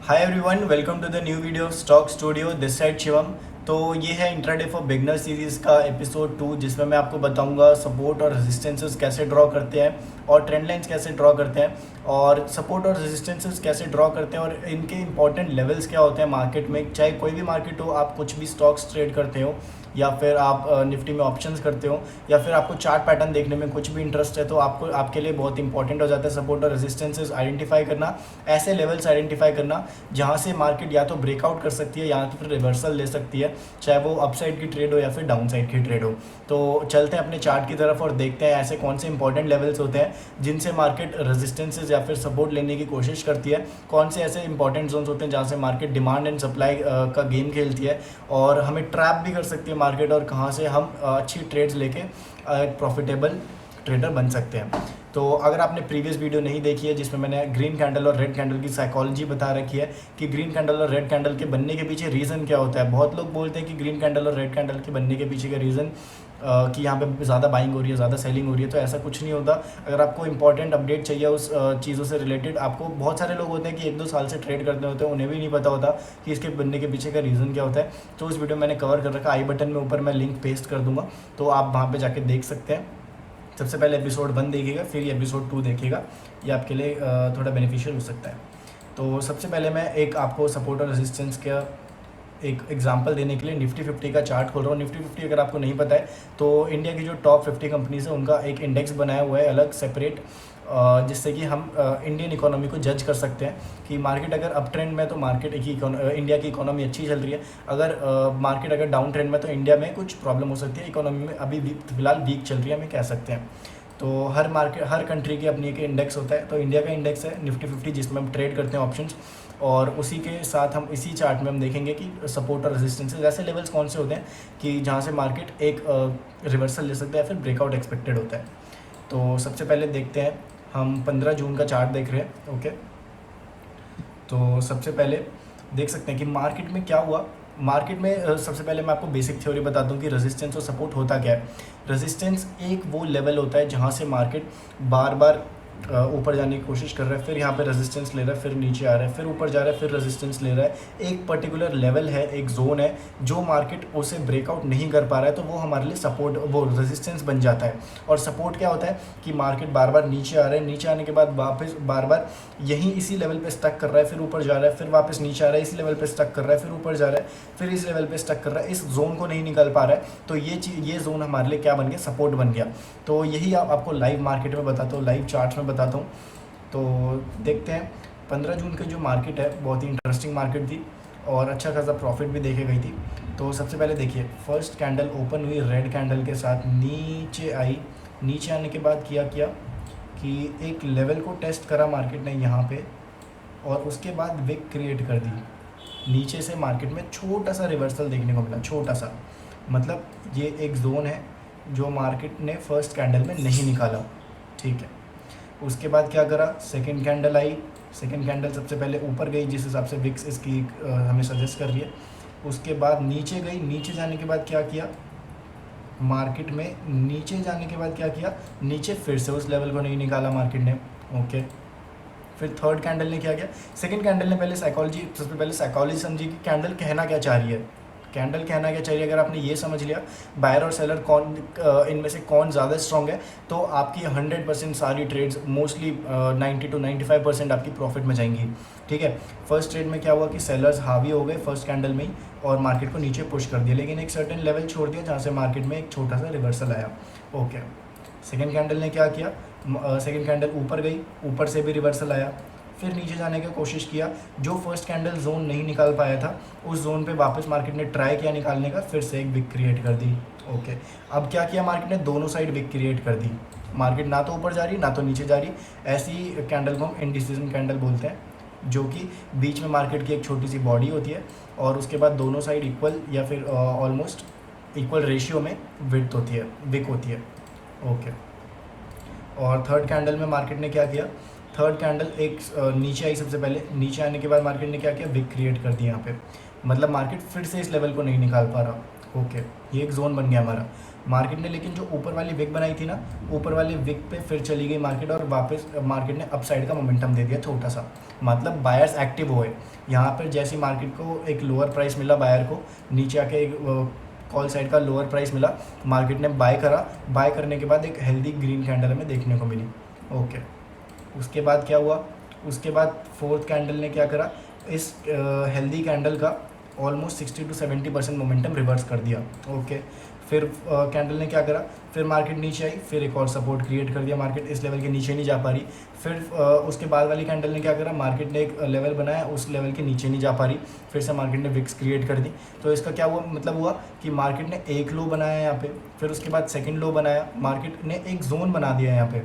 Hi everyone, welcome to the new video stock studio. This side Shivam. तो ये है intraday for beginner series का episode 2, जिसमें मैं आपको बताऊंगा सपोर्ट और रेजिस्टेंसेस कैसे ड्रॉ करते हैं और ट्रेंड लाइंस कैसे ड्रॉ करते हैं और सपोर्ट और रेजिस्टेंसेस कैसे ड्रॉ करते हैं और इनके इंपॉर्टेंट लेवल्स क्या होते हैं मार्केट में। चाहे कोई भी मार्केट हो, आप कुछ भी स्टॉक्स ट्रेड करते हो या फिर आप निफ्टी में ऑप्शंस करते हो या फिर आपको चार्ट पैटर्न देखने में कुछ भी इंटरेस्ट है, तो आपको आपके लिए बहुत इंपॉर्टेंट हो जाता है सपोर्ट और रेजिस्टेंसेस आइडेंटिफाई करना, ऐसे लेवल्स आइडेंटिफाई करना जहाँ से मार्केट या तो ब्रेकआउट कर सकती है या तो फिर रिवर्सल ले सकती है, चाहे वो अपसाइड की ट्रेड हो या फिर डाउन साइड की ट्रेड हो। तो चलते हैं अपने चार्ट की तरफ और देखते हैं ऐसे कौन से इंपॉर्टेंट लेवल्स होते हैं जिनसे मार्केट रेजिस्टेंसेस या फिर सपोर्ट लेने की कोशिश करती है, कौन से ऐसे इंपॉर्टेंट जोन्स होते हैं जहाँ से मार्केट डिमांड एंड सप्लाई का गेम खेलती है और हमें ट्रैप भी कर सकती है मार्केट, और कहाँ से हम अच्छी ट्रेड्स लेके प्रॉफिटेबल ट्रेडर बन सकते हैं। तो अगर आपने प्रीवियस वीडियो नहीं देखी है जिसमें मैंने ग्रीन कैंडल और रेड कैंडल की साइकोलॉजी बता रखी है कि ग्रीन कैंडल और रेड कैंडल के बनने के पीछे रीज़न क्या होता है, बहुत लोग बोलते हैं कि ग्रीन कैंडल और रेड कैंडल के बनने के पीछे का रीज़न कि यहाँ पे ज़्यादा बाइंग हो रही है, ज़्यादा सेलिंग हो रही है। तो ऐसा कुछ नहीं होता। अगर आपको इंपॉर्टेंट अपडेट चाहिए उस चीज़ों से रिलेटेड, आपको बहुत सारे लोग होते हैं कि 1-2 साल से ट्रेड करते होते हैं, उन्हें भी नहीं पता होता कि इसके बनने के पीछे का रीज़न क्या होता है। तो इस वीडियो मैंने कवर कर रखा, आई बटन में ऊपर मैं लिंक पेस्ट कर दूँगा, तो आप वहाँ पर जाके देख सकते हैं। सबसे पहले एपिसोड 1 देखिएगा, फिर ये एपिसोड 2 देखिएगा, ये आपके लिए थोड़ा बेनिफिशियल हो सकता है। तो सबसे पहले मैं एक आपको सपोर्ट और रेजिस्टेंस का एक एग्जांपल देने के लिए निफ्टी 50 का चार्ट खोल रहा हूँ। निफ्टी 50 अगर आपको नहीं पता है तो इंडिया की जो टॉप 50 कंपनीज है उनका एक इंडेक्स बनाया हुआ है अलग सेपरेट, जिससे कि हम इंडियन इकोनॉमी को जज कर सकते हैं कि मार्केट अगर अप ट्रेंड में तो मार्केट इंडिया की इकोनॉमी अच्छी चल रही है, अगर मार्केट अगर डाउन ट्रेंड में तो इंडिया में कुछ प्रॉब्लम हो सकती है, इकोनॉमी में अभी फिलहाल वीक चल रही है, हमें कह सकते हैं। तो हर कंट्री की अपनी एक इंडेक्स होता है, तो इंडिया का इंडेक्स है निफ्टी 50 जिसमें हम ट्रेड करते हैं ऑप्शंस, और उसी के साथ हम इसी चार्ट में हम देखेंगे कि सपोर्ट और रेजिस्टेंसेस ऐसे लेवल्स कौन से होते हैं कि जहाँ से मार्केट एक रिवर्सल ले सकता है या फिर ब्रेकआउट एक्सपेक्टेड होता है। तो सबसे पहले देखते हैं, हम 15 जून का चार्ट देख रहे हैं। ओके, तो सबसे पहले देख सकते हैं कि मार्केट में क्या हुआ। मार्केट में सबसे पहले मैं आपको बेसिक थ्योरी बता दूं कि रेजिस्टेंस और सपोर्ट होता क्या है। रेजिस्टेंस एक वो लेवल होता है जहां से मार्केट बार बार ऊपर जाने की कोशिश कर रहा है, फिर यहाँ पे रेजिस्टेंस ले रहा है, फिर नीचे आ रहा है, फिर ऊपर जा रहा है, फिर रेजिस्टेंस ले रहा है। एक पर्टिकुलर लेवल है, एक जोन है, जो मार्केट उसे ब्रेकआउट नहीं कर पा रहा है तो वो हमारे लिए सपोर्ट, वो रेजिस्टेंस बन जाता है। और सपोर्ट क्या होता है कि मार्केट बार बार नीचे आ रहा है, नीचे आने के बाद वापस बार बार यहीं इसी लेवल पे स्टक कर रहा है, फिर ऊपर जा रहा है, फिर वापस नीचे आ रहा है, इसी लेवल पे स्टक कर रहा है, फिर ऊपर जा रहा है, फिर इस लेवल पे स्टक कर रहा है, इस जोन को नहीं निकल पा रहा है। तो ये जोन हमारे लिए क्या बन गया, सपोर्ट बन गया। तो यही आपको लाइव मार्केट में बताता हूँ, लाइव चार्ट में बताता हूँ। तो देखते हैं 15 जून की जो मार्केट है बहुत ही इंटरेस्टिंग मार्केट थी और अच्छा खासा प्रॉफिट भी देखे गई थी। तो सबसे पहले देखिए, फर्स्ट कैंडल ओपन हुई रेड कैंडल के साथ, नीचे आई, नीचे आने के बाद किया कि एक लेवल को टेस्ट करा मार्केट ने यहाँ पे, और उसके बाद विक क्रिएट कर दी। नीचे से मार्केट में छोटा सा रिवर्सल देखने को मिला, छोटा सा, मतलब ये एक जोन है जो मार्केट ने फर्स्ट कैंडल में नहीं निकाला। ठीक है, उसके बाद क्या करा, सेकंड कैंडल आई, सेकंड कैंडल सबसे पहले ऊपर गई जिस हिसाब से विक्स इसकी हमें सजेस्ट कर रही है। उसके बाद नीचे गई, नीचे जाने के बाद क्या किया मार्केट में, नीचे जाने के बाद क्या किया, नीचे फिर से उस लेवल को नहीं निकाला मार्केट ने। ओके, फिर थर्ड कैंडल ने क्या किया, सेकंड कैंडल ने पहले साइकोलॉजी, सबसे पहले साइकोलॉजी समझी कि कैंडल कहना क्या चाह रही है, कैंडल कहना क्या चाहिए। अगर आपने ये समझ लिया बायर और सेलर कौन इनमें से कौन ज़्यादा स्ट्रॉन्ग है, तो आपकी 100% सारी ट्रेड्स मोस्टली 90 to 95% आपकी प्रॉफिट में जाएंगी। ठीक है, फर्स्ट ट्रेड में क्या हुआ कि सेलर्स हावी हो गए फर्स्ट कैंडल में ही और मार्केट को नीचे पुश कर दिया, लेकिन एक सर्टेन लेवल छोड़ दिया जहाँ से मार्केट में एक छोटा सा रिवर्सल आया। ओके, सेकेंड कैंडल ने क्या किया, सेकेंड कैंडल ऊपर गई, ऊपर से भी रिवर्सल आया, फिर नीचे जाने की कोशिश किया, जो फर्स्ट कैंडल जोन नहीं निकाल पाया था उस जोन पे वापस मार्केट ने ट्राई किया निकालने का, फिर से एक विक क्रिएट कर दी। ओके, अब क्या किया मार्केट ने, दोनों साइड विक क्रिएट कर दी, मार्केट ना तो ऊपर जा रही ना तो नीचे जा रही। ऐसी कैंडल को हम इंडिसीजन कैंडल बोलते हैं, जो कि बीच में मार्केट की एक छोटी सी बॉडी होती है और उसके बाद दोनों साइड इक्वल या फिर ऑलमोस्ट इक्वल रेशियो में विड्थ होती है, विक होती है। ओके, और थर्ड कैंडल में मार्केट ने क्या किया, थर्ड कैंडल एक नीचे आई, सबसे पहले नीचे आने के बाद मार्केट ने क्या किया, विक क्रिएट कर दिया यहाँ पे, मतलब मार्केट फिर से इस लेवल को नहीं निकाल पा रहा। ओके, ये एक जोन बन गया हमारा। मार्केट ने लेकिन जो ऊपर वाली विक बनाई थी ना, ऊपर वाली विक पे फिर चली गई मार्केट और वापस मार्केट ने अपसाइड का मोमेंटम दे दिया छोटा सा, मतलब बायर्स एक्टिव हुए। यहाँ पर जैसे मार्केट को एक लोअर प्राइस मिला बायर को, नीचे आके एक कॉल साइड का लोअर प्राइस मिला, मार्केट ने बाय करा। बाय करने के बाद एक हेल्दी ग्रीन कैंडल हमें देखने को मिली। ओके, उसके बाद क्या हुआ, उसके बाद फोर्थ कैंडल ने क्या करा, इस हेल्दी कैंडल का ऑलमोस्ट 60 to 70% मोमेंटम रिवर्स कर दिया। ओके, फिर कैंडल ने क्या करा, फिर मार्केट नीचे आई, फिर एक और सपोर्ट क्रिएट कर दिया, मार्केट इस लेवल के नीचे नहीं जा पा रही। फिर उसके बाद वाली कैंडल ने क्या करा, मार्केट ने एक लेवल बनाया, उस लेवल के नीचे नहीं जा पा रही, फिर से मार्केट ने विक्स क्रिएट कर दी। तो इसका क्या हुआ, मतलब हुआ कि मार्केट ने एक लो बनाया यहाँ पे, फिर उसके बाद सेकेंड लो बनाया, मार्केट ने एक जोन बना दिया यहाँ पे।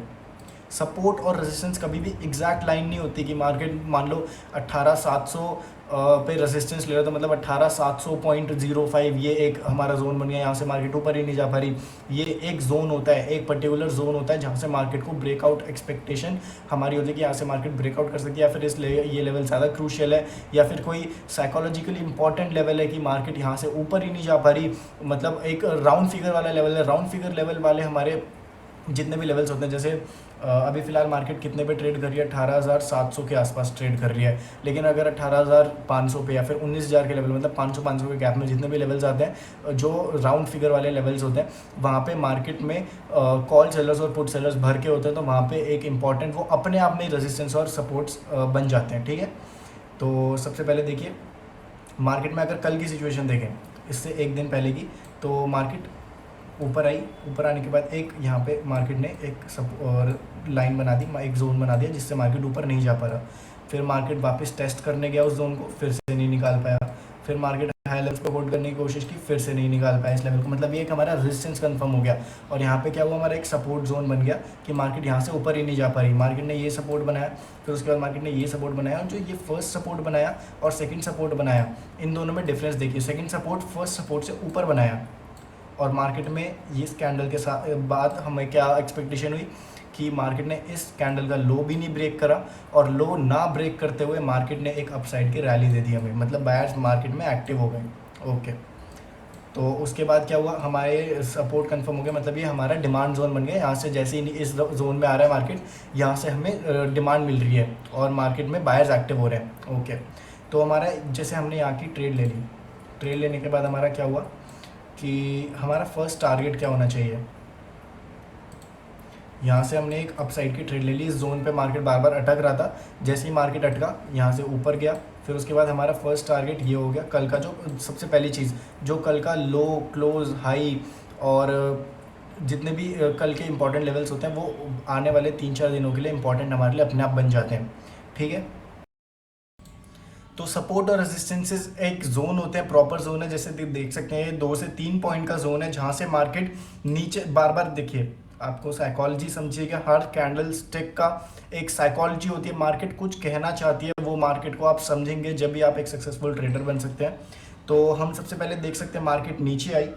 सपोर्ट और रेजिस्टेंस कभी भी एग्जैक्ट लाइन नहीं होती कि मार्केट मान लो 18,700 पे रेजिस्टेंस ले रहा था, मतलब 18,700.05 ये एक हमारा जोन बन गया, यहाँ से मार्केट ऊपर ही नहीं जा पा रही। ये एक जोन होता है, एक पर्टिकुलर जोन होता है जहाँ से मार्केट को ब्रेकआउट एक्सपेक्टेशन हमारी होती है कि यहाँ से मार्केट ब्रेकआउट कर सकती है, या फिर ये लेवल ज़्यादा क्रूशियल है, या फिर कोई साइकोलॉजिकली इंपॉर्टेंट लेवल है कि मार्केट यहाँ से ऊपर ही नहीं जा पा रही, मतलब एक राउंड फिगर वाला लेवल है। राउंड फिगर लेवल वाले हमारे जितने भी लेवल्स होते हैं, जैसे अभी फ़िलहाल मार्केट कितने पे ट्रेड कर रही है, 18,700 के आसपास ट्रेड कर रही है, लेकिन अगर 18,500 पे या फिर 19,000 के लेवल, मतलब 500 के गैप में जितने भी लेवल्स आते हैं, जो राउंड फिगर वाले लेवल्स होते हैं, वहाँ पे मार्केट में कॉल सेलर्स और पुट सेलर्स भर के होते हैं, तो वहाँ पे एक इंपॉर्टेंट वो अपने आप में रेजिस्टेंस और सपोर्ट्स बन जाते हैं। ठीक है, तो सबसे पहले देखिए मार्केट में अगर कल की सिचुएशन देखें, इससे एक दिन पहले की, तो मार्केट ऊपर आई, ऊपर आने के बाद एक यहाँ पे मार्केट ने एक सब और लाइन बना दी, एक जोन बना दिया, जिससे मार्केट ऊपर नहीं जा पा रहा। फिर मार्केट वापस टेस्ट करने गया उस जोन को, फिर से नहीं निकाल पाया। फिर मार्केट हाई लेवल्स को होल्ड करने की कोशिश की, फिर से नहीं निकाल पाया इस लेवल को, मतलब ये एक हमारा रेजिस्टेंस कंफर्म हो गया। और यहाँ पे क्या हुआ, हमारा एक सपोर्ट जोन बन गया कि मार्केट यहाँ से ऊपर ही नहीं जा पा रही। मार्केट ने ये सपोर्ट बनाया, फिर उसके बाद मार्केट ने ये सपोर्ट बनाया, और जो ये फर्स्ट सपोर्ट बनाया और सेकेंड सपोर्ट बनाया, इन दोनों में डिफरेंस देखिए। सेकेंड सपोर्ट फर्स्ट सपोर्ट से ऊपर बनाया, और मार्केट में इस कैंडल के साथ बाद हमें क्या एक्सपेक्टेशन हुई कि मार्केट ने इस कैंडल का लो भी नहीं ब्रेक करा, और लो ना ब्रेक करते हुए मार्केट ने एक अपसाइड की रैली दे दी हमें, मतलब बायर्स मार्केट में एक्टिव हो गए। ओके, तो उसके बाद क्या हुआ, हमारे सपोर्ट कंफर्म हो गया, मतलब ये हमारा डिमांड जोन बन गया। यहाँ से जैसे ही इस जोन में आ रहा है मार्केट, यहाँ से हमें डिमांड मिल रही है और मार्केट में बायर्स एक्टिव हो रहे हैं। ओके, तो हमारा जैसे हमने यहाँ की ट्रेड ले ली, ट्रेड लेने के बाद हमारा क्या हुआ कि हमारा फर्स्ट टारगेट क्या होना चाहिए। यहाँ से हमने एक अपसाइड की ट्रेड ले ली, इस जोन पे मार्केट बार बार अटक रहा था, जैसे ही मार्केट अटका यहाँ से ऊपर गया, फिर उसके बाद हमारा फर्स्ट टारगेट ये हो गया कल का, जो सबसे पहली चीज़, जो कल का लो क्लोज हाई और जितने भी कल के इंपॉर्टेंट लेवल्स होते हैं, वो आने वाले 3-4 दिनों के लिए इंपॉर्टेंट हमारे लिए अपने आप बन जाते हैं। ठीक है, तो सपोर्ट और रेजिस्टेंसेस एक जोन होते हैं, प्रॉपर जोन है, जैसे देख सकते हैं 2 से 3 पॉइंट का जोन है, जहाँ से मार्केट नीचे बार बार, देखिए आपको साइकोलॉजी समझिएगा, हर कैंडल स्टिक का एक साइकोलॉजी होती है, मार्केट कुछ कहना चाहती है, वो मार्केट को आप समझेंगे जब भी आप एक सक्सेसफुल ट्रेडर बन सकते हैं। तो हम सबसे पहले देख सकते हैं मार्केट नीचे आई,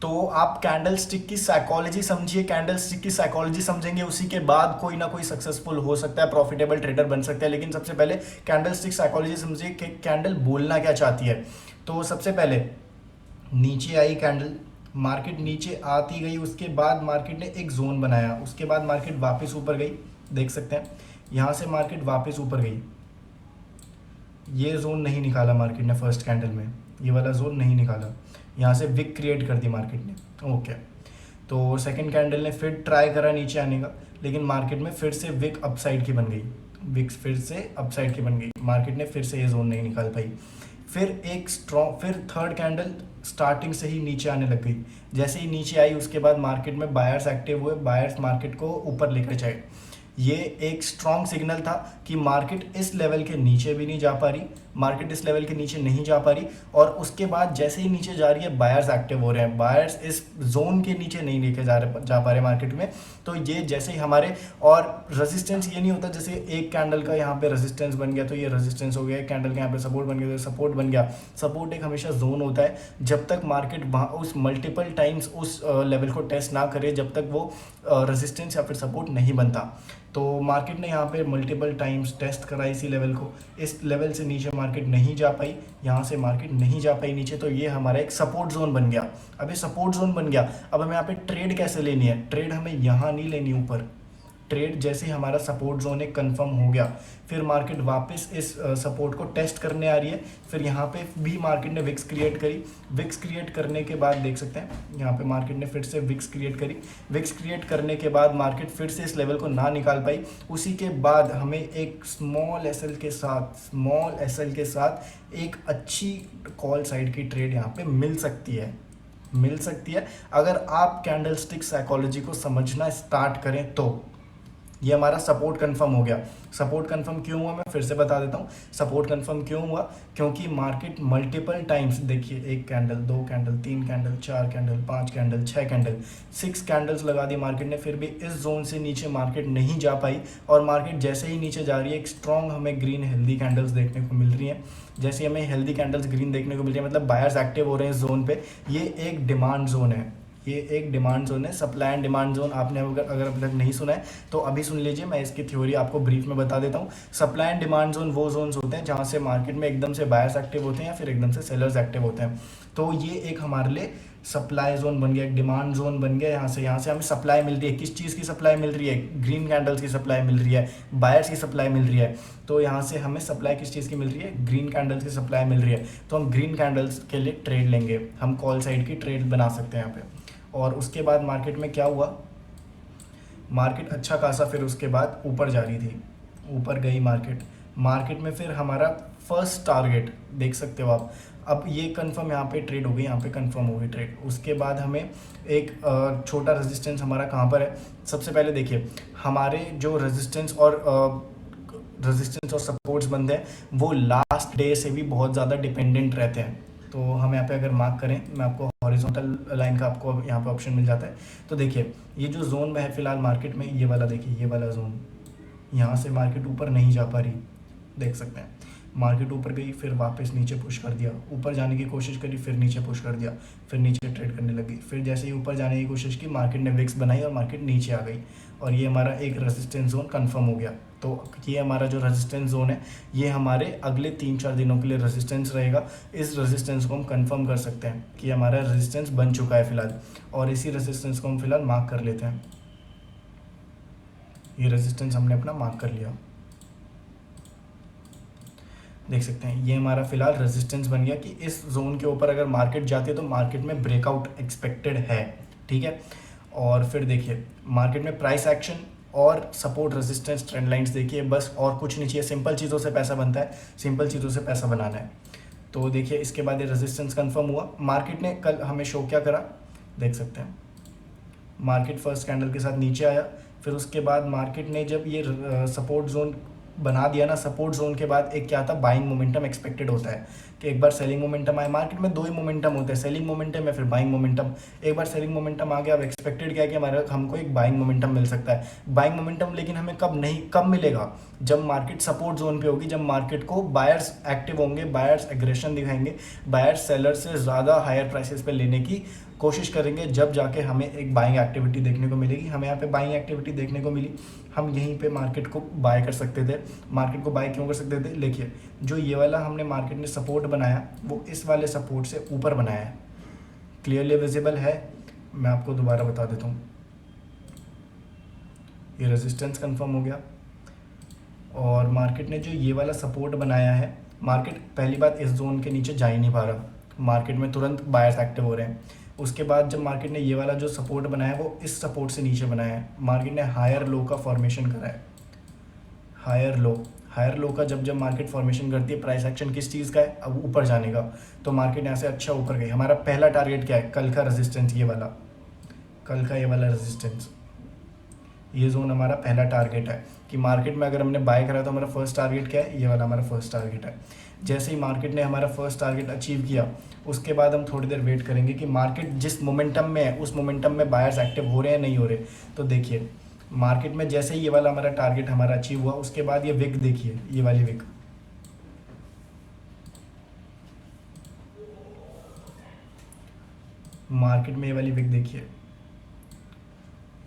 तो आप कैंडल स्टिक की साइकोलॉजी समझिए, कैंडल स्टिक की साइकोलॉजी समझेंगे, उसी के बाद कोई ना कोई सक्सेसफुल हो सकता है, प्रॉफिटेबल ट्रेडर बन सकता है। लेकिन सबसे पहले कैंडल स्टिक साइकोलॉजी समझिए कि कैंडल बोलना क्या चाहती है। तो सबसे पहले नीचे आई कैंडल, मार्केट नीचे आती गई, उसके बाद मार्केट ने एक जोन बनाया, उसके बाद मार्केट वापस ऊपर गई, देख सकते हैं यहाँ से मार्केट वापस ऊपर गई, ये जोन नहीं निकाला मार्केट ने फर्स्ट कैंडल में, ये वाला जोन नहीं निकाला, यहाँ से विक क्रिएट कर दी मार्केट ने। ओके, तो सेकंड कैंडल ने फिर ट्राई करा नीचे आने का, लेकिन मार्केट में फिर से विक अपसाइड की बन गई, विक्स फिर से अपसाइड की बन गई, मार्केट ने फिर से ये जोन नहीं निकाल पाई। फिर एक स्ट्रॉन्ग, फिर थर्ड कैंडल स्टार्टिंग से ही नीचे आने लग गई, जैसे ही नीचे आई उसके बाद मार्केट में बायर्स एक्टिव हुए, बायर्स मार्केट को ऊपर लेकर जाए। ये एक स्ट्रॉन्ग सिग्नल था कि मार्केट इस लेवल के नीचे भी नहीं जा पा रही, मार्केट इस लेवल के नीचे नहीं जा पा रही, और उसके बाद जैसे ही नीचे जा रही है बायर्स एक्टिव हो रहे हैं, बायर्स इस जोन के नीचे नहीं लेके जा पा रहे मार्केट में। तो ये जैसे ही हमारे, और रेजिस्टेंस ये नहीं होता जैसे एक कैंडल का यहाँ पे रेजिस्टेंस बन गया तो ये रेजिस्टेंस हो गया, एक कैंडल का यहाँ पे सपोर्ट बन गया तो सपोर्ट बन गया। सपोर्ट एक हमेशा जोन होता है, जब तक मार्केट उस मल्टीपल टाइम्स उस लेवल को टेस्ट ना करे, जब तक वो रेजिस्टेंस या फिर सपोर्ट नहीं बनता। तो मार्केट ने यहाँ पे मल्टीपल टाइम्स टेस्ट करा इसी लेवल को, इस लेवल से नीचे मार्केट नहीं जा पाई, यहाँ से मार्केट नहीं जा पाई नीचे, तो ये हमारा एक सपोर्ट जोन बन गया। अब ये सपोर्ट जोन बन गया, अब हमें यहाँ पे ट्रेड कैसे लेनी है? ट्रेड हमें यहाँ नहीं लेनी ऊपर, ट्रेड जैसे ही हमारा सपोर्ट जोन एक कंफर्म हो गया, फिर मार्केट वापस इस सपोर्ट को टेस्ट करने आ रही है। फिर यहाँ पे भी मार्केट ने विक्स क्रिएट करी, विक्स क्रिएट करने के बाद देख सकते हैं यहाँ पे मार्केट ने फिर से विक्स क्रिएट करी। विक्स क्रिएट करने के बाद मार्केट फिर से इस लेवल को ना निकाल पाई, उसी के बाद हमें एक स्मॉल एसएल के साथ एक अच्छी कॉल साइड की ट्रेड यहाँ पे मिल सकती है अगर आप कैंडलस्टिक साइकोलॉजी को समझना स्टार्ट करें तो। ये हमारा सपोर्ट कंफर्म हो गया। सपोर्ट कंफर्म क्यों हुआ मैं फिर से बता देता हूँ। सपोर्ट कंफर्म क्यों हुआ? क्योंकि मार्केट मल्टीपल टाइम्स, देखिए 1 candle, 2 candle, 3 candle, 4 candle, 5 candle, 6 candle, 6 candles लगा दी मार्केट ने, फिर भी इस जोन से नीचे मार्केट नहीं जा पाई। और मार्केट जैसे ही नीचे जा रही है, एक स्ट्रॉन्ग हमें ग्रीन हेल्दी कैंडल्स देखने को मिल रही हैं। जैसे हमें हेल्दी कैंडल्स ग्रीन देखने को मिल रही है, मतलब बायर्स एक्टिव हो रहे हैं इस जोन पे। ये एक डिमांड जोन है, सप्लाई एंड डिमांड जोन। आपने अगर अभी तक नहीं सुना है तो अभी सुन लीजिए, मैं इसकी थ्योरी आपको ब्रीफ में बता देता हूँ। सप्लाई एंड डिमांड जोन वो जोन्स होते हैं जहाँ से मार्केट में एकदम से बायर्स एक्टिव होते हैं या फिर एकदम से सेलर्स एक्टिव होते हैं। तो ये एक हमारे लिए सप्लाई जोन बन गया, एक डिमांड जोन बन गया। यहाँ से हमें सप्लाई मिल रही है। किस चीज़ की सप्लाई मिल रही है? ग्रीन कैंडल्स की सप्लाई मिल रही है, बायर्स की सप्लाई मिल रही है। तो यहाँ से हमें सप्लाई किस चीज़ की मिल रही है? ग्रीन कैंडल्स की सप्लाई मिल रही है। तो हम ग्रीन कैंडल्स के लिए ट्रेड लेंगे, हम कॉल साइड की ट्रेड बना सकते हैं यहाँ पे। और उसके बाद मार्केट में क्या हुआ? मार्केट अच्छा खासा फिर उसके बाद ऊपर जा रही थी, ऊपर गई मार्केट में फिर हमारा फर्स्ट टारगेट देख सकते हो आप। अब ये कंफर्म यहाँ पे ट्रेड हो गई, यहाँ पे कंफर्म हो गई ट्रेड। उसके बाद हमें एक छोटा रेजिस्टेंस हमारा कहाँ पर है? सबसे पहले देखिए, हमारे जो रेजिस्टेंस और सपोर्ट्स बनते हैं वो लास्ट डे से भी बहुत ज़्यादा डिपेंडेंट रहते हैं। तो हम यहाँ पे अगर मार्क करें, मैं आपको हॉरिजॉन्टल लाइन का आपको यहाँ पे ऑप्शन मिल जाता है। तो देखिए, ये जो जोन में है फिलहाल मार्केट में, ये वाला देखिए, ये वाला जोन, यहाँ से मार्केट ऊपर नहीं जा पा रही, देख सकते हैं। मार्केट ऊपर गई, फिर वापस नीचे पुश कर दिया, ऊपर जाने की कोशिश करी, फिर नीचे पुश कर दिया, फिर नीचे ट्रेड करने लगी। फिर जैसे ही ऊपर जाने की कोशिश की, मार्केट ने विक्स बनाई और मार्केट नीचे आ गई, और ये हमारा एक रेजिस्टेंस जोन कंफर्म हो गया। तो ये हमारा जो रेजिस्टेंस जोन है, ये हमारे अगले 3-4 दिनों के लिए रेजिस्टेंस रहेगा। इस रेजिस्टेंस को हम कंफर्म कर सकते हैं कि हमारा रेजिस्टेंस बन चुका है फिलहाल, और इसी रेजिस्टेंस को हम फिलहाल मार्क कर लेते हैं। ये रेजिस्टेंस हमने अपना मार्क कर लिया, देख सकते हैं। ये हमारा फिलहाल रेजिस्टेंस बन गया कि इस जोन के ऊपर अगर मार्केट जाती है तो मार्केट में ब्रेकआउट एक्सपेक्टेड है, ठीक है। और फिर देखिए, मार्केट में प्राइस एक्शन और सपोर्ट रेजिस्टेंस ट्रेंड लाइंस देखिए, बस और कुछ नहीं चाहिए। सिंपल चीज़ों से पैसा बनता है, सिंपल चीज़ों से पैसा बनाना है। तो देखिए, इसके बाद ये रेजिस्टेंस कंफर्म हुआ। मार्केट ने कल हमें शो क्या करा, देख सकते हैं। मार्केट फर्स्ट कैंडल के साथ नीचे आया, फिर उसके बाद मार्केट ने जब ये सपोर्ट जोन बना दिया ना, सपोर्ट जोन के बाद एक क्या था, बाइंग मोमेंटम एक्सपेक्टेड होता है कि एक बार सेलिंग मोमेंटम आए। मार्केट में 2 ही मोमेंटम होते हैं, सेलिंग मोमेंटम या फिर बाइंग मोमेंटम। एक बार सेलिंग मोमेंटम आ गया, अब एक्सपेक्टेड क्या है कि हमको एक बाइंग मोमेंटम मिल सकता है। बाइंग मोमेंटम लेकिन हमें कब मिलेगा? जब मार्केट सपोर्ट जोन पे होगी, जब मार्केट को बायर्स एक्टिव होंगे, बायर्स एग्रेशन दिखाएंगे, बायर्स सेलर से ज़्यादा हायर प्राइसेस पे लेने की कोशिश करेंगे, जब जाके हमें एक बाइंग एक्टिविटी देखने को मिलेगी। हमें यहाँ पे बाइंग एक्टिविटी देखने को मिली, हम यहीं पे मार्केट को बाय कर सकते थे। मार्केट को बाय क्यों कर सकते थे? देखिए, जो ये वाला हमने मार्केट ने सपोर्ट बनाया, वो इस वाले सपोर्ट से ऊपर बनाया है, क्लियरली विजिबल है। मैं आपको दोबारा बता देता हूँ, ये रेजिस्टेंस कंफर्म हो गया, और मार्केट ने जो ये वाला सपोर्ट बनाया है, मार्केट पहली बात इस जोन के नीचे जा ही नहीं पा रहा, मार्केट में तुरंत बायर्स एक्टिव हो रहे हैं। उसके बाद जब मार्केट ने ये वाला जो सपोर्ट बनाया है, वो इस सपोर्ट से नीचे बनाया है। मार्केट ने हायर लो का फॉर्मेशन करा है, हायर लो का जब मार्केट फॉर्मेशन करती है, प्राइस एक्शन किस चीज़ का है? अब ऊपर जाने का। तो मार्केट यहाँ से अच्छा ऊपर गई। हमारा पहला टारगेट क्या है? कल का रेजिस्टेंस, ये वाला रेजिस्टेंस, ये जोन हमारा पहला टारगेट है कि मार्केट में अगर हमने बाय करा तो हमारा फर्स्ट टारगेट क्या है? ये वाला हमारा फर्स्ट टारगेट है। जैसे ही मार्केट ने हमारा फर्स्ट टारगेट अचीव किया, उसके बाद हम थोड़ी देर वेट करेंगे कि मार्केट जिस मोमेंटम में है, उस मोमेंटम में बायर्स एक्टिव हो रहे हैं नहीं हो रहे। तो देखिए, मार्केट में जैसे ही ये वाला हमारा टारगेट हमारा अचीव हुआ, उसके बाद ये विक देखिए, ये वाली विक, मार्केट में ये वाली विक देखिए,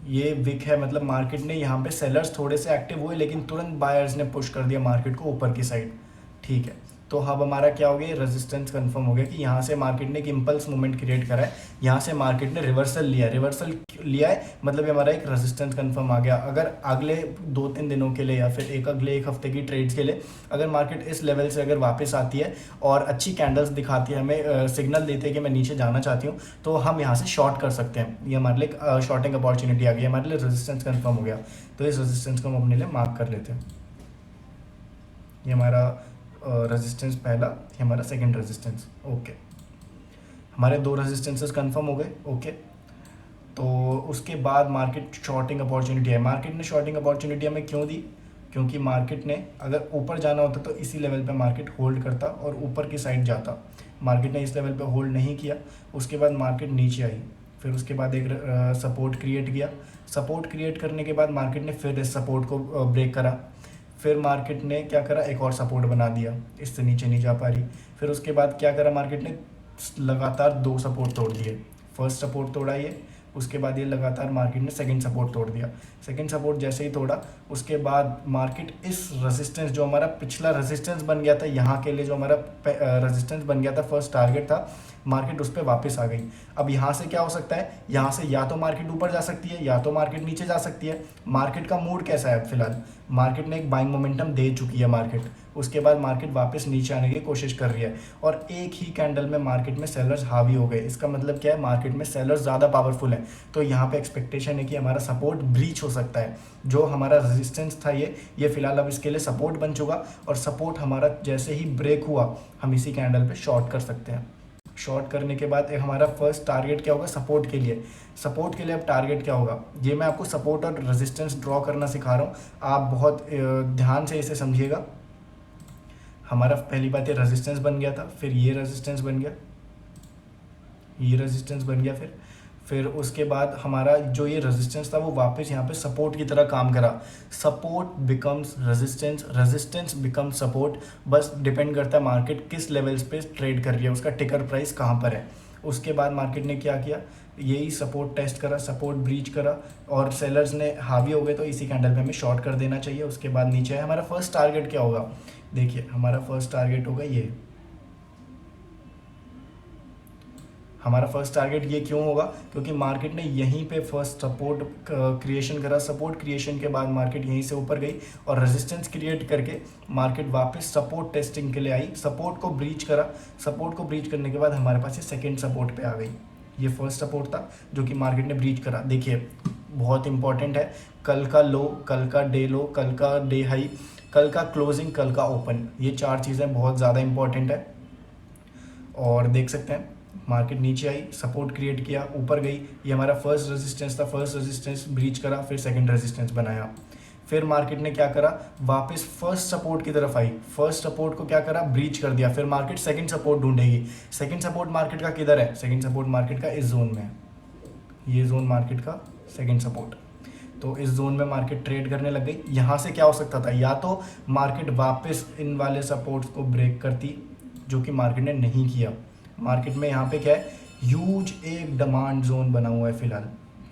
ये विक है। मतलब मार्केट ने यहाँ पे सेलर्स थोड़े से एक्टिव हुए, लेकिन तुरंत बायर्स ने पुश कर दिया मार्केट को ऊपर की साइड, ठीक है। तो अब हमारा क्या हो गया, रेजिस्टेंस कंफर्म हो गया कि यहाँ से मार्केट ने एक इम्पल्स मूवमेंट क्रिएट करा है, यहाँ से मार्केट ने रिवर्सल लिया है, मतलब ये हमारा एक रेजिस्टेंस कंफर्म आ गया। अगर अगले 2-3 दिनों के लिए या फिर अगले एक हफ्ते की ट्रेड्स के लिए अगर मार्केट इस लेवल से अगर वापस आती है और अच्छी कैंडल्स दिखाती है, हमें सिग्नल देते हैं कि मैं नीचे जाना चाहती हूँ, तो हम यहाँ से शॉर्ट कर सकते हैं। ये हमारे लिए शॉर्टिंग अपॉर्चुनिटी आ गई, हमारे लिए रेजिस्टेंस कंफर्म हो गया। तो इस रेजिस्टेंस को हम अपने लिए मार्क कर लेते हैं। ये हमारा रेजिस्टेंस पहला, ये हमारा सेकंड रेजिस्टेंस। ओके, हमारे 2 रेजिस्टेंसेस कंफर्म हो गए। ओके, तो उसके बाद मार्केट शॉर्टिंग अपॉर्चुनिटी है। मार्केट ने शॉर्टिंग अपॉर्चुनिटी हमें क्यों दी, क्योंकि मार्केट ने अगर ऊपर जाना होता तो इसी लेवल पे मार्केट होल्ड करता और ऊपर की साइड जाता। मार्केट ने इस लेवल पे होल्ड नहीं किया, उसके बाद मार्केट नीचे आई, फिर उसके बाद एक सपोर्ट क्रिएट किया। सपोर्ट क्रिएट करने के बाद मार्केट ने फिर इस सपोर्ट को ब्रेक करा, फिर मार्केट ने क्या करा, एक और सपोर्ट बना दिया, इससे नीचे नहीं जा पा रही। फिर उसके बाद क्या करा, मार्केट ने लगातार 2 सपोर्ट तोड़ दिए। फर्स्ट सपोर्ट तोड़ा ये, उसके बाद ये लगातार मार्केट ने सेकंड सपोर्ट तोड़ दिया। सेकंड सपोर्ट जैसे ही तोड़ा, उसके बाद मार्केट इस रेजिस्टेंस, जो हमारा पिछला रेजिस्टेंस बन गया था, यहाँ के लिए जो हमारा रेजिस्टेंस बन गया था, फर्स्ट टारगेट था, मार्केट उस पर वापस आ गई। अब यहाँ से क्या हो सकता है, यहाँ से या तो मार्केट ऊपर जा सकती है या तो मार्केट नीचे जा सकती है। मार्केट का मूड कैसा है फिलहाल, मार्केट ने एक बाइंग मोमेंटम दे चुकी है मार्केट, उसके बाद मार्केट वापस नीचे आने की कोशिश कर रही है और एक ही कैंडल में मार्केट में सेलर्स हावी हो गए। इसका मतलब क्या है, मार्केट में सेलर्स ज़्यादा पावरफुल हैं। तो यहाँ पे एक्सपेक्टेशन है कि हमारा सपोर्ट ब्रीच हो सकता है। जो हमारा रेजिस्टेंस था ये फिलहाल अब इसके लिए सपोर्ट बन चुका, और सपोर्ट हमारा जैसे ही ब्रेक हुआ, हम इसी कैंडल पे शॉर्ट कर सकते हैं। शॉर्ट करने के बाद एक हमारा फर्स्ट टारगेट क्या होगा, सपोर्ट के लिए। सपोर्ट के लिए अब टारगेट क्या होगा, ये मैं आपको सपोर्ट और रेजिस्टेंस ड्रॉ करना सिखा रहा हूँ, आप बहुत ध्यान से इसे समझिएगा। हमारा पहली बात ये रेजिस्टेंस बन गया था, फिर ये रेजिस्टेंस बन गया, ये रेजिस्टेंस बन गया, फिर उसके बाद हमारा जो ये रेजिस्टेंस था वो वापस यहाँ पे सपोर्ट की तरह काम करा। Support becomes resistance, resistance become support, बस डिपेंड करता है मार्केट किस लेवल्स पे ट्रेड कर रही है, उसका टिकर प्राइस कहाँ पर है। उसके बाद मार्केट ने क्या किया, यही सपोर्ट टेस्ट करा, सपोर्ट ब्रीच करा और सेलर्स ने हावी हो गए, तो इसी कैंडल पे हमें शॉर्ट कर देना चाहिए। उसके बाद नीचे है, हमारा फर्स्ट टारगेट क्या होगा, देखिए हमारा फर्स्ट टारगेट होगा ये। हमारा फर्स्ट टारगेट ये क्यों होगा, क्योंकि मार्केट ने यहीं पे फर्स्ट सपोर्ट क्रिएशन करा। सपोर्ट क्रिएशन के बाद मार्केट यहीं से ऊपर गई और रेजिस्टेंस क्रिएट करके मार्केट वापस सपोर्ट टेस्टिंग के लिए आई, सपोर्ट को ब्रीच करा। सपोर्ट को ब्रीच करने के बाद हमारे पास ये सेकेंड सपोर्ट पे आ गई। ये फर्स्ट सपोर्ट था जो कि मार्केट ने ब्रीच करा। देखिए बहुत इंपॉर्टेंट है, कल का लो, कल का डे लो, कल का डे हाई, कल का क्लोजिंग, कल का ओपन, ये 4 चीज़ें बहुत ज़्यादा इंपॉर्टेंट है। और देख सकते हैं मार्केट नीचे आई, सपोर्ट क्रिएट किया, ऊपर गई, ये हमारा फर्स्ट रेजिस्टेंस था, फर्स्ट रेजिस्टेंस ब्रीच करा, फिर सेकंड रेजिस्टेंस बनाया। फिर मार्केट ने क्या करा, वापस फर्स्ट सपोर्ट की तरफ आई, फर्स्ट सपोर्ट को क्या करा, ब्रीच कर दिया। फिर मार्केट सेकंड सपोर्ट ढूंढेगी। सेकंड सपोर्ट मार्केट का किधर है, सेकंड सपोर्ट मार्केट का इस जोन में है, ये जोन मार्केट का सेकंड सपोर्ट। तो इस जोन में मार्केट ट्रेड करने लग गई। यहाँ से क्या हो सकता था, या तो मार्केट वापस इन वाले सपोर्ट्स को ब्रेक करती, जो कि मार्केट ने नहीं किया। मार्केट में यहाँ पे क्या है, ह्यूज एक डिमांड जोन बना हुआ है फिलहाल,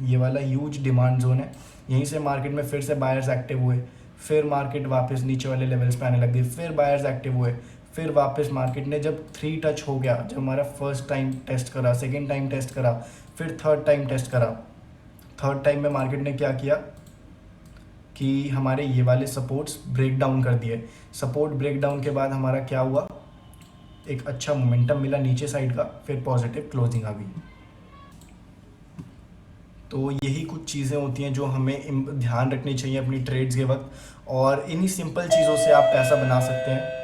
ये वाला ह्यूज डिमांड जोन है। यहीं से मार्केट में फिर से बायर्स एक्टिव हुए, फिर मार्केट वापस नीचे वाले लेवल्स पे आने लग गई, फिर बायर्स एक्टिव हुए, फिर वापस मार्केट ने जब 3 टच हो गया, जब हमारा फर्स्ट टाइम टेस्ट करा, सेकेंड टाइम टेस्ट करा, फिर थर्ड टाइम टेस्ट करा, थर्ड टाइम में मार्केट ने क्या किया कि हमारे ये वाले सपोर्ट्स ब्रेक डाउन कर दिए। सपोर्ट ब्रेक डाउन के बाद हमारा क्या हुआ, एक अच्छा मोमेंटम मिला नीचे साइड का, फिर पॉजिटिव क्लोजिंग आ गई। तो यही कुछ चीज़ें होती हैं जो हमें ध्यान रखनी चाहिए अपनी ट्रेड्स के वक्त, और इन्हीं सिंपल चीज़ों से आप पैसा बना सकते हैं।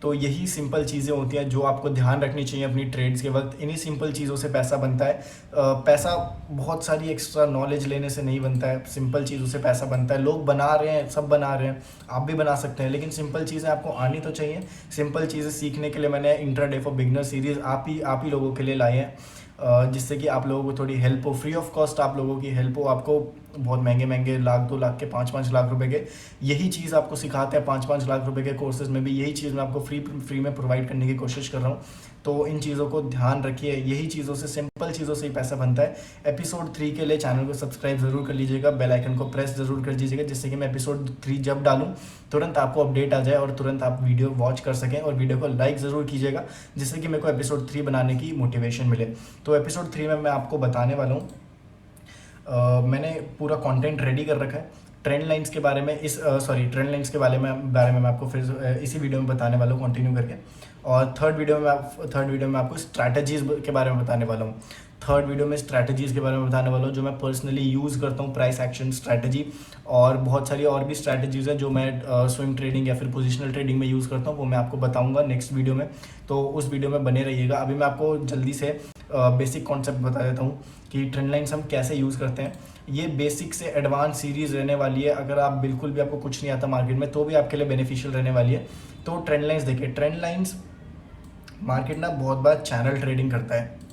तो यही सिंपल चीज़ें होती हैं जो आपको ध्यान रखनी चाहिए अपनी ट्रेड्स के वक्त। इन्हीं सिंपल चीज़ों से पैसा बनता है। पैसा बहुत सारी एक्स्ट्रा नॉलेज लेने से नहीं बनता है, सिंपल चीज़ों से पैसा बनता है। लोग बना रहे हैं, सब बना रहे हैं, आप भी बना सकते हैं, लेकिन सिंपल चीज़ें आपको आनी तो चाहिए। सिंपल चीज़ें सीखने के लिए मैंने इंट्राडे फॉर बिगनर सीरीज़ आप ही लोगों के लिए लाई है, जिससे कि आप लोगों को थोड़ी हेल्प हो, फ्री ऑफ कॉस्ट आप लोगों की हेल्प हो, आपको बहुत महंगे महंगे 1 लाख 2 लाख के 5-5 लाख रुपए के, यही चीज़ आपको सिखाते हैं 5-5 लाख रुपए के कोर्सेज में भी, यही चीज़ मैं आपको फ्री में प्रोवाइड करने की कोशिश कर रहा हूँ। तो इन चीज़ों को ध्यान रखिए, यही चीज़ों से, सिंपल चीज़ों से ही पैसा बनता है। एपिसोड 3 के लिए चैनल को सब्सक्राइब ज़रूर कर लीजिएगा, बेल आइकन को प्रेस ज़रूर कर दीजिएगा, जिससे कि मैं एपिसोड 3 जब डालूँ तुरंत आपको अपडेट आ जाए और तुरंत आप वीडियो वॉच कर सकें, और वीडियो को लाइक ज़रूर कीजिएगा, जिससे कि मेरे को एपिसोड 3 बनाने की मोटिवेशन मिले। तो एपिसोड 3 में मैं आपको बताने वाला हूँ, मैंने पूरा कंटेंट रेडी कर रखा है ट्रेंड लाइंस के बारे में, ट्रेंड लाइंस के बारे में मैं आपको फिर इसी वीडियो में बताने वाला हूँ कंटिन्यू करके। और थर्ड वीडियो में आपको स्ट्रैटेजीज़ के बारे में बताने वाला हूँ। थर्ड वीडियो में स्ट्रैटेजीज़ के बारे में बताने वाला हूँ जो मैं पर्सनली यूज़ करता हूँ, प्राइस एक्शन स्ट्रैटेजी, और बहुत सारी और भी स्ट्रैटेजीज़ है जो मैं स्विंग ट्रेडिंग या फिर पोजिशनल ट्रेडिंग में यूज़ करता हूँ, वो मैं आपको बताऊँगा नेक्स्ट वीडियो में। तो उस वीडियो में बने रहिएगा। अभी मैं आपको जल्दी से बेसिक कॉन्सेप्ट बता देता हूँ कि ट्रेंड लाइन्स हम कैसे यूज़ करते हैं। ये बेसिक से एडवांस सीरीज़ रहने वाली है। अगर आप बिल्कुल भी आपको कुछ नहीं आता मार्केट में, तो भी आपके लिए बेनिफिशियल रहने वाली है। तो ट्रेंड लाइन्स देखिए, ट्रेंड लाइन्स मार्केट ना बहुत बार चैनल ट्रेडिंग करता है।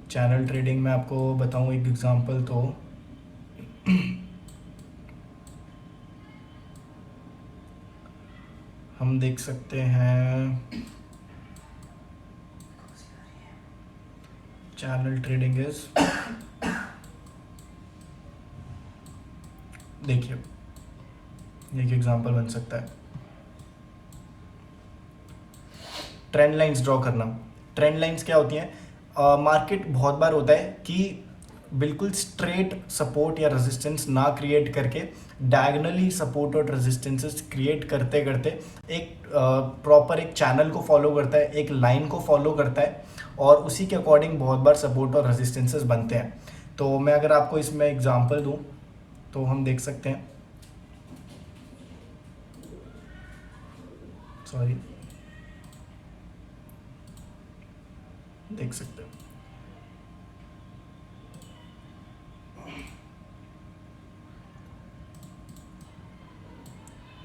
चैनल ट्रेडिंग में आपको बताऊं एक एग्जांपल, तो हम देख सकते हैं चैनल ट्रेडिंग इज, देखिए एक एग्जांपल बन सकता है ट्रेंड लाइंस ड्रॉ करना। ट्रेंड लाइंस क्या होती हैं? मार्केट बहुत बार होता है कि बिल्कुल स्ट्रेट सपोर्ट या रेजिस्टेंस ना क्रिएट करके डायगनली सपोर्ट और रेजिस्टेंसेस क्रिएट करते करते एक प्रॉपर एक चैनल को फॉलो करता है, एक लाइन को फॉलो करता है, और उसी के अकॉर्डिंग बहुत बार सपोर्ट और रेजिस्टेंसेस बनते हैं। तो मैं अगर आपको इसमें एग्जांपल दूं तो हम देख सकते हैं, देख सकते हो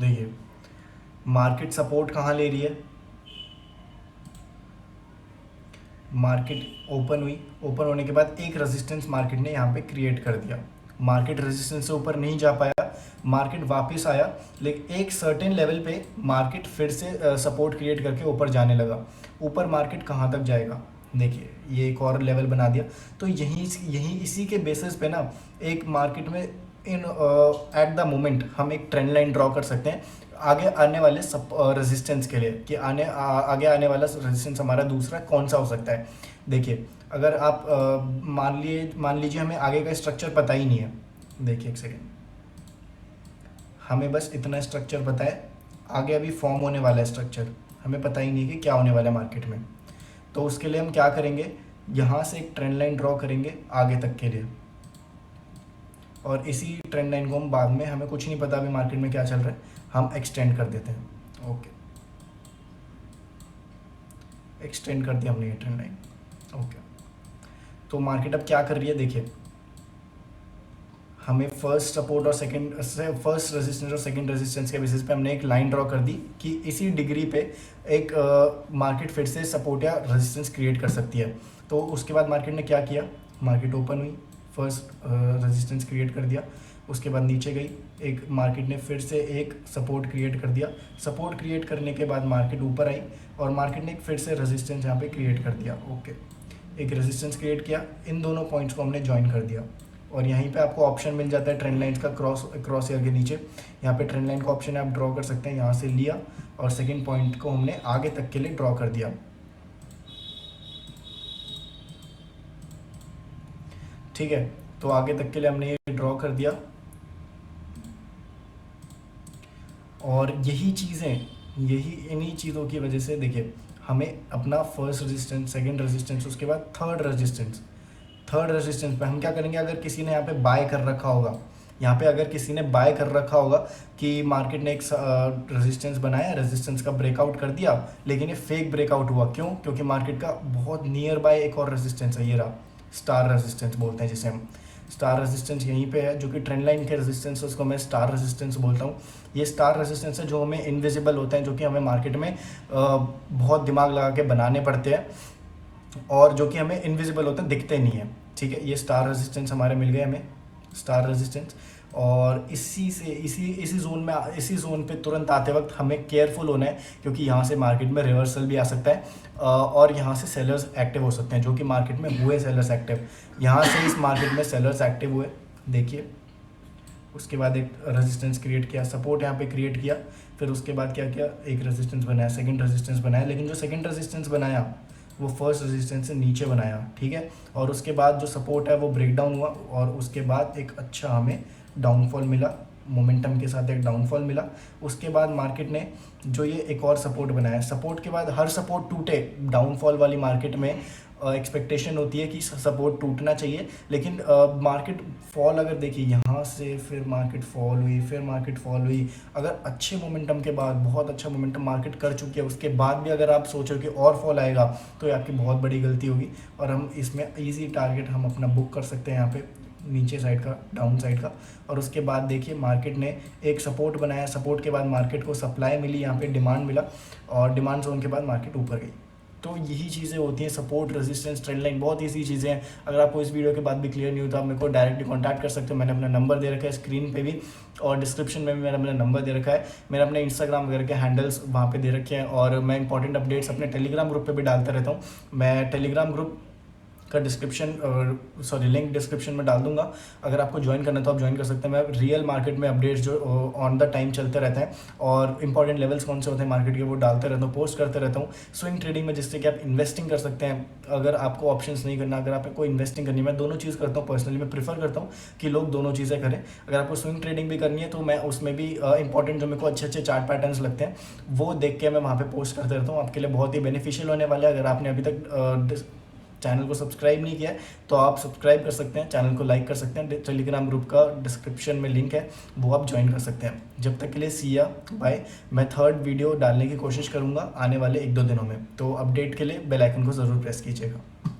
देखिए मार्केट सपोर्ट कहाँ ले रही है, मार्केट ओपन हुई, ओपन होने के बाद एक रेजिस्टेंस मार्केट ने यहाँ पे क्रिएट कर दिया, मार्केट रेजिस्टेंस से ऊपर नहीं जा पाया, मार्केट वापस आया, लेकिन एक सर्टेन लेवल पे मार्केट फिर से सपोर्ट क्रिएट करके ऊपर जाने लगा। ऊपर मार्केट कहाँ तक जाएगा, देखिए ये एक और लेवल बना दिया। तो यही इसी के बेसिस पे ना एक मार्केट में एट द मोमेंट हम एक ट्रेंड लाइन ड्रॉ कर सकते हैं आगे आने वाले रेजिस्टेंस के लिए, कि आगे आने वाला रेजिस्टेंस हमारा दूसरा कौन सा हो सकता है। देखिए अगर आप मान लीजिए हमें आगे का स्ट्रक्चर पता ही नहीं है, देखिए एक सेकेंड, हमें बस इतना स्ट्रक्चर पता है, आगे अभी फॉर्म होने वाला है स्ट्रक्चर, हमें पता ही नहीं कि क्या होने वाला है मार्केट में। तो उसके लिए हम क्या करेंगे, यहाँ से एक ट्रेंड लाइन ड्रॉ करेंगे आगे तक के लिए, और इसी ट्रेंड लाइन को हम बाद में, हमें कुछ नहीं पता अभी मार्केट में क्या चल रहा है, हम एक्सटेंड कर देते हैं। ओके, एक्सटेंड कर दिया हमने ये ट्रेंड लाइन। ओके, तो मार्केट अब क्या कर रही है, देखिए हमें फर्स्ट सपोर्ट और फर्स्ट रेजिस्टेंस और सेकंड रेजिस्टेंस के बेसिस पे हमने एक लाइन ड्रॉ कर दी कि इसी डिग्री पे एक मार्केट फिर से सपोर्ट या रेजिस्टेंस क्रिएट कर सकती है। तो उसके बाद मार्केट ने क्या किया, मार्केट ओपन हुई, फर्स्ट रेजिस्टेंस क्रिएट कर दिया, उसके बाद नीचे गई, एक मार्केट ने फिर से एक सपोर्ट क्रिएट कर दिया, सपोर्ट क्रिएट करने के बाद मार्केट ऊपर आई और मार्केट ने एक फिर से रेजिस्टेंस यहाँ पे क्रिएट कर दिया। ओके, एक रेजिस्टेंस क्रिएट किया, इन दोनों पॉइंट्स को हमने ज्वाइन कर दिया, और यहीं पे आपको ऑप्शन मिल जाता है ट्रेंड लाइन्स का, क्रॉस एयर के नीचे यहाँ पे ट्रेंड लाइन का ऑप्शन है, आप ड्रॉ कर सकते हैं। यहाँ से लिया और सेकंड पॉइंट को हमने आगे तक के लिए ड्रॉ कर दिया। ठीक है, तो आगे तक के लिए हमने ये ड्रॉ कर दिया, और इन्हीं चीज़ों की वजह से देखिए हमें अपना फर्स्ट रेजिस्टेंस, सेकंड रेजिस्टेंस, उसके बाद थर्ड रेजिस्टेंस पे हम क्या करेंगे, अगर किसी ने यहाँ पे बाय कर रखा होगा, यहाँ पे अगर किसी ने बाय कर रखा होगा कि मार्केट ने एक रेजिस्टेंस बनाया, रेजिस्टेंस का ब्रेकआउट कर दिया, लेकिन ये फेक ब्रेकआउट हुआ, क्यों? क्योंकि मार्केट का बहुत नियर बाय एक और रेजिस्टेंस है, ये रहा स्टार रेजिस्टेंस बोलते हैं जिसे हम, स्टार रेजिस्टेंस यहीं पे है, जो कि ट्रेंड लाइन के रेजिस्टेंस है, उसको मैं स्टार रेजिस्टेंस बोलता हूँ। ये स्टार रेजिस्टेंस है जो हमें इनविजिबल होते हैं, जो कि हमें मार्केट में बहुत दिमाग लगा के बनाने पड़ते हैं, और जो कि हमें इनविजिबल होते हैं, दिखते नहीं है। ठीक है, ये स्टार रेजिस्टेंस हमारे मिल गए हमें, स्टार रेजिस्टेंस। और इसी जोन पे तुरंत आते वक्त हमें केयरफुल होना है, क्योंकि यहाँ से मार्केट में रिवर्सल भी आ सकता है और यहाँ से सेलर्स एक्टिव हो सकते हैं, जो कि मार्केट में हुए सेलर्स एक्टिव। यहाँ से इस मार्केट में सेलर्स एक्टिव हुए, देखिए। उसके बाद एक रेजिस्टेंस क्रिएट किया, सपोर्ट यहाँ पे क्रिएट किया, फिर उसके बाद क्या किया, एक रेजिस्टेंस बनाया, सेकंड रेजिस्टेंस बनाया, लेकिन जो सेकंड रेजिस्टेंस बनाया वो फर्स्ट रेजिस्टेंस से नीचे बनाया, ठीक है। और उसके बाद जो सपोर्ट है वो ब्रेक डाउन हुआ और उसके बाद एक अच्छा हमें डाउनफॉल मिला, मोमेंटम के साथ एक डाउनफॉल मिला। उसके बाद मार्केट ने जो ये एक और सपोर्ट बनाया, सपोर्ट के बाद हर सपोर्ट टूटे डाउनफॉल वाली मार्केट में एक्सपेक्टेशन होती है कि सपोर्ट टूटना चाहिए, लेकिन मार्केट फॉल अगर देखिए यहाँ से, फिर मार्केट फॉल हुई, फिर मार्केट फॉल हुई। अगर अच्छे मोमेंटम के बाद, बहुत अच्छा मोमेंटम मार्केट कर चुकी है, उसके बाद भी अगर आप सोचो कि और फॉल आएगा तो ये आपकी बहुत बड़ी गलती होगी। और हम इसमें ईजी टारगेट हम अपना बुक कर सकते हैं यहाँ पे नीचे साइड का, डाउन साइड का। और उसके बाद देखिए मार्केट ने एक सपोर्ट बनाया, सपोर्ट के बाद मार्केट को सप्लाई मिली, यहाँ पे डिमांड मिला और डिमांड जोन के बाद मार्केट ऊपर गई। तो यही चीज़ें होती हैं, सपोर्ट, रेजिस्टेंस, ट्रेंड लाइन, बहुत ईजी चीज़ें हैं। अगर आपको इस वीडियो के बाद भी क्लियर नहीं होता, आप मेरे को डायरेक्टली कॉन्टैक्ट कर सकते हो। मैंने अपना नंबर दे रखा है स्क्रीन पे भी और डिस्क्रिप्शन में भी मेरा नंबर दे रखा है। मैंने अपने इंस्टाग्राम वगैरह के हैंडल्स वहाँ पे दे रखे हैं और मैं इंपॉर्टेंट अपडेट्स अपने टेलीग्राम ग्रुप पे भी डालता रहता हूँ। मैं टेलीग्राम ग्रुप का लिंक डिस्क्रिप्शन में डाल दूंगा। अगर आपको ज्वाइन करना है तो आप ज्वाइन कर सकते हैं। मैं रियल मार्केट में अपडेट्स जो ऑन द टाइम चलते रहते हैं और इंपॉर्टेंट लेवल्स कौन से होते हैं मार्केट के, वो डालते रहता हूँ, पोस्ट करते रहता हूँ। स्विंग ट्रेडिंग में जिससे कि आप इन्वेस्टिंग कर सकते हैं। अगर आपको ऑप्शंस नहीं करना, अगर आपको इन्वेस्टिंग करनी है, मैं दोनों चीज़ करता हूँ। पर्सनली मैं प्रीफर करता हूँ कि लोग दोनों चीज़ें करें। अगर आपको स्विंग ट्रेडिंग भी करनी है तो मैं उसमें भी इंपॉर्टेंट जो मेरे को अच्छे अच्छे चार्ट पैटर्न्स लगते हैं वो देख के मैं वहाँ पे पोस्ट करते रहता हूँ। आपके लिए बहुत ही बेनिफिशियल होने वाला है। अगर आपने अभी तक चैनल को सब्सक्राइब नहीं किया है तो आप सब्सक्राइब कर सकते हैं, चैनल को लाइक कर सकते हैं। टेलीग्राम ग्रुप का डिस्क्रिप्शन में लिंक है, वो आप ज्वाइन कर सकते हैं। जब तक के लिए सी या बाय। मैं थर्ड वीडियो डालने की कोशिश करूँगा आने वाले 1-2 दिनों में, तो अपडेट के लिए बेल आइकन को ज़रूर प्रेस कीजिएगा।